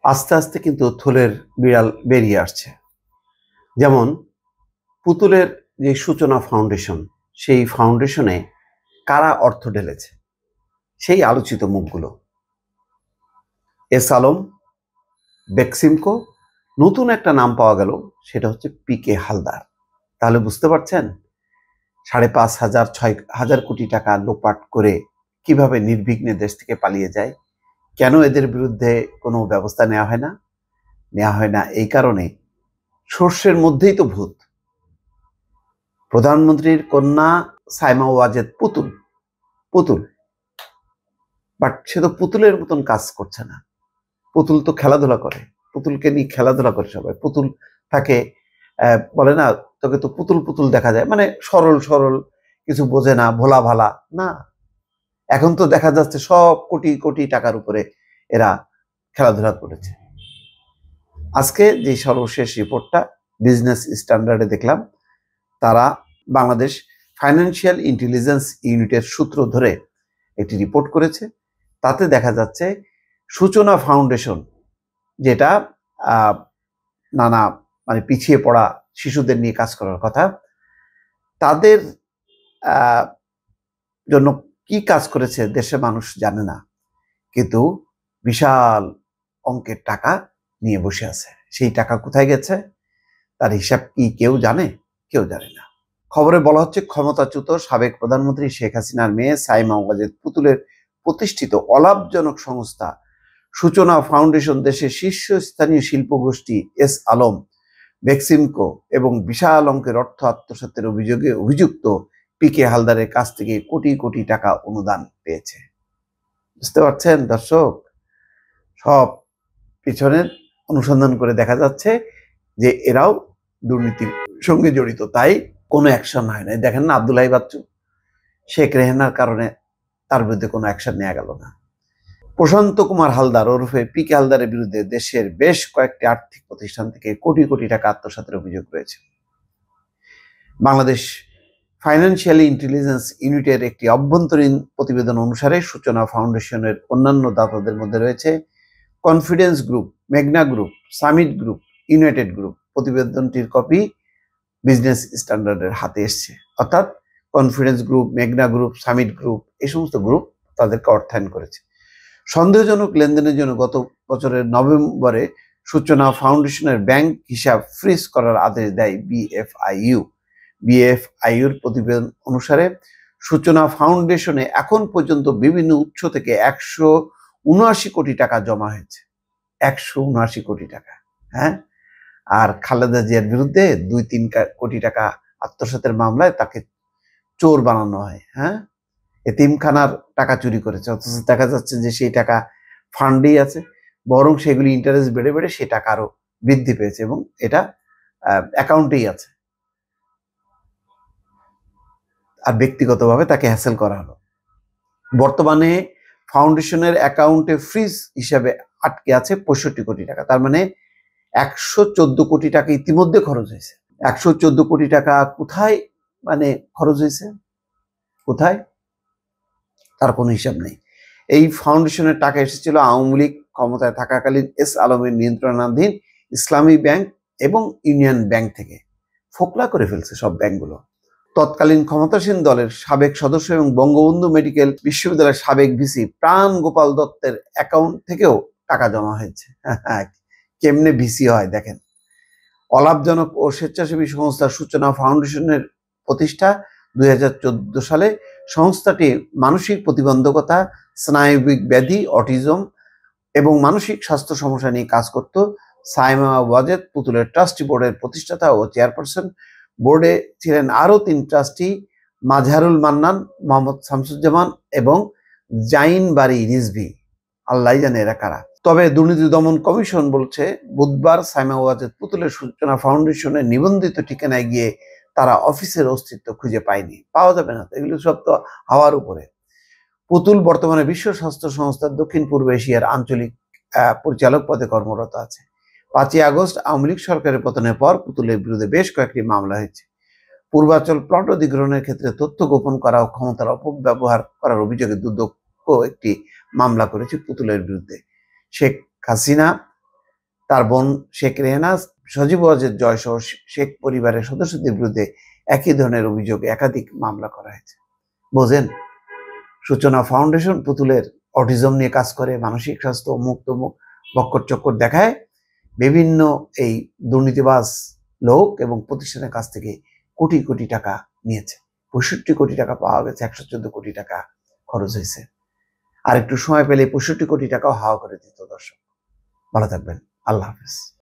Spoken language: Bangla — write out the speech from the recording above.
আস্তে আস্তে কিন্তু থলের বিড়াল বেরিয়ে আসছে। যেমন পুতুলের যে সূচনা ফাউন্ডেশন, সেই ফাউন্ডেশনে কারা অর্থ ঢেলেছে, সেই আলোচিত মুখগুলো। এস আলম, বেক্সিমকো, নতুন একটা নাম পাওয়া গেল, সেটা হচ্ছে পিকে হালদার। তাহলে বুঝতে পারছেন 5,500 6,000 কোটি টাকা লোপাট করে কিভাবে নির্বিঘ্নে দেশ থেকে পালিয়ে যায়। কেন এদের বিরুদ্ধে কোনো ব্যবস্থা নেওয়া হয় না এই কারণে, সর্ষের মধ্যেই তো ভূত। প্রধানমন্ত্রীর কন্যা সাইমা ওয়াজেদ পুতুল, বাট সে তো পুতুলের মতন কাজ করছে না। পুতুল তো খেলাধুলা করে, পুতুলকে নিয়ে খেলাধুলা করে সবাই। পুতুল তাকে বলে না, তোকে তো পুতুল পুতুল দেখা যায়, মানে সরল সরল, কিছু বোঝে না, ভোলা ভালা না। এখন তো দেখা যাচ্ছে সব কোটি কোটি টাকার উপরে এরা খেলাধুলা করেছে। আজকে যে সর্বশেষ রিপোর্টটা বিজনেস স্ট্যান্ডার্ডে দেখলাম, তারা বাংলাদেশ ফাইন্যান্সিয়াল ইন্টেলিজেন্স ইউনিটের সূত্র ধরে একটি রিপোর্ট করেছে। তাতে দেখা যাচ্ছে সূচনা ফাউন্ডেশন, যেটা নানা মানে পিছিয়ে পড়া শিশুদের নিয়ে কাজ করার কথা, তাদের জন্য কি কাজ করেছে দেশের মানুষ জানে না, কিন্তু বিশাল অঙ্কের টাকা নিয়ে বসে আছে। সেই টাকা কোথায় গেছে, তার হিসাব কি কেউ জানে? কেউ জানে না। খবরে বলা হচ্ছে ক্ষমতাচ্যুত সাবেক প্রধানমন্ত্রী শেখ হাসিনার মেয়ে সাইমা ওয়াজেদ পুতুলের প্রতিষ্ঠিত অলাভজনক সংস্থা সূচনা ফাউন্ডেশন দেশের শীর্ষস্থানীয় শিল্পগোষ্ঠী এস আলম, বেক্সিমকো এবং বিশাল অঙ্কের অর্থ আত্মসাতের অভিযোগে অভিযুক্ত পিকে হালদারের কাছ থেকে কোটি কোটি টাকা অনুদান পেয়েছে। বুঝতে পারছেন দর্শক? সব পিছনের অনুসন্ধান করে দেখা যাচ্ছে যে এরাও দুর্নীতির সঙ্গে জড়িত, তাই কোনো অ্যাকশন হয় না। দেখেন না, আব্দুল্লাহি বাচ্চু, শেখ রেহানার কারণে তার বিরুদ্ধে কোনো অ্যাকশন নেওয়া গেল না। প্রশান্ত কুমার হালদার ওরফে পিকে হালদারের বিরুদ্ধে দেশের বেশ কয়েকটি আর্থিক প্রতিষ্ঠান থেকে কোটি কোটি টাকা আত্মসাতের অভিযোগ রয়েছে। বাংলাদেশ ফাইন্যান্সিয়াল ইন্টেলিজেন্স ইউনিটের একটি অভ্যন্তরীণ প্রতিবেদন অনুসারে সূচনা ফাউন্ডেশনের অন্যান্য দাতাদের মধ্যে রয়েছে কনফিডেন্স গ্রুপ, মেঘনা Group, Summit Group, United Group. প্রতিবেদনটির কপি বিজনেস স্ট্যান্ডার্ডের হাতে এসছে। অর্থাৎ কনফিডেন্স গ্রুপ, মেঘনা গ্রুপ, সামিট গ্রুপ, এই সমস্ত গ্রুপ তাদেরকে অর্থায়ন করেছে। সন্দেহজনক লেনদেনের জন্য গত বছরের নভেম্বরে সূচনা ফাউন্ডেশনের ব্যাংক হিসাব ফ্রিজ করার আদেশ দেয় বিএফআইইউর প্রতিবেদন অনুসারে সূচনা ফাউন্ডেশনে এখন পর্যন্ত বিভিন্ন উৎস থেকে 179 কোটি টাকা জমা হয়েছে। 179 কোটি টাকা। হ্যাঁ, আর খালেদা জিয়ার বিরুদ্ধে 2-3 কোটি টাকা আত্মসাতের মামলায় তাকে চোর বানানো হয়। হ্যাঁ, এতিমখানার টাকা চুরি করেছে, অথচ দেখা যাচ্ছে যে সেই টাকা ফান্ডেই আছে, বরং সেগুলি ইন্টারেস্ট বেড়ে বেড়ে সেই টাকা আরো বৃদ্ধি পেয়েছে এবং এটা অ্যাকাউন্টেই আছে। আর ব্যক্তিগতভাবে তাকে হ্যাসেল করা হলো। বর্তমানে ফাউন্ডেশনের অ্যাকাউন্টে ফ্রিজ হিসাবে আটকে আছে 65 কোটি টাকা। তার মানে 114 কোটি টাকা ইতিমধ্যে খরচ হয়েছে। 114 কোটি টাকা কোথায় মানে খরচ হয়েছে, কোথায়, তার কোনো হিসাব নেই। এই ফাউন্ডেশনের টাকা এসেছিল আওয়ামী লীগ ক্ষমতায় থাকাকালীন এস আলমের নিয়ন্ত্রণাধীন ইসলামী ব্যাংক এবং ইউনিয়ন ব্যাংক থেকে। ফোকলা করে ফেলছে সব ব্যাংকগুলো। তৎকালীন ক্ষমতাসীন দলের সাবেক সদস্য এবং বঙ্গবন্ধু মেডিকেল বিশ্ববিদ্যালয়ের সাবেক ভিসি প্রাণ গোপাল দত্তের অ্যাকাউন্ট থেকেও টাকা জমা হয়েছে। কেমনে ভিসি হয় দেখেন। অলাভজনক ও স্বেচ্ছাসেবী সংস্থা সূচনা ফাউন্ডেশনের প্রতিষ্ঠা 2014 সালে। সংস্থাটি মানসিক প্রতিবন্ধকতা, স্নায়বিক ব্যাধি, অটিজম এবং মানসিক স্বাস্থ্য সমস্যা নিয়ে কাজ করত। সাইমা ওয়াজেদ পুতুলের ট্রাস্টি বোর্ডের প্রতিষ্ঠাতা ও চেয়ারপারসন। বোর্ডে ছিলেন আরও 3 ট্রাস্টি, মাজহারুল মান্নান, মোহাম্মদ শামসুজ্জামান এবং জাইন বারি রিজভি। আল্লাহ জানে এরা কারা। তবে দুর্নীতি দমন কমিশন বলছে বুধবার সাইমা ওয়াজেদ পুতুলের সূচনা ফাউন্ডেশনের নিবন্ধিত ঠিকানায় গিয়ে তারা অফিসের অস্তিত্ব খুঁজে পায়নি। পাওয়া যাবে না, এগুলো সব তো হাওয়ার উপরে। পুতুল বর্তমানে বিশ্ব স্বাস্থ্য সংস্থার দক্ষিণ পূর্ব এশিয়ার আঞ্চলিক পরিচালক পদে কর্মরত আছে। 5ই আগস্ট আওয়ামী লীগ সরকারের পতনের পর পুতুলের বিরুদ্ধে বেশ কয়েকটি মামলা হয়েছে। পূর্বাঞ্চল প্লট অধিগ্রহণের ক্ষেত্রে তথ্য গোপন করা ও ক্ষমতার অপব্যবহার করার অভিযোগে দুদক একটি মামলা করেছে পুতুলের বিরুদ্ধে। শেখ হাসিনা তার বোন শেখ রেহেনা, সজীব ওয়াজেদ জয় সহ শেখ পরিবারের সদস্যদের বিরুদ্ধে একই ধরনের অভিযোগে একাধিক মামলা করা হয়েছে। বোঝেন, সূচনা ফাউন্ডেশন পুতুলের অটিজম নিয়ে কাজ করে, মানসিক স্বাস্থ্য অমুক তমুক বক্কর চক্কর দেখায় বিভিন্ন এই দুর্নীতিবাজ লোক এবং প্রতিষ্ঠানের কাছ থেকে কোটি কোটি টাকা নিয়েছে। 65 কোটি টাকা পাওয়া গেছে, 114 কোটি টাকা খরচ হয়েছে। আর একটু সময় পেলে 65 কোটি টাকাও হাওয়া করে দিত। দর্শক ভালো থাকবেন, আল্লাহ হাফেজ।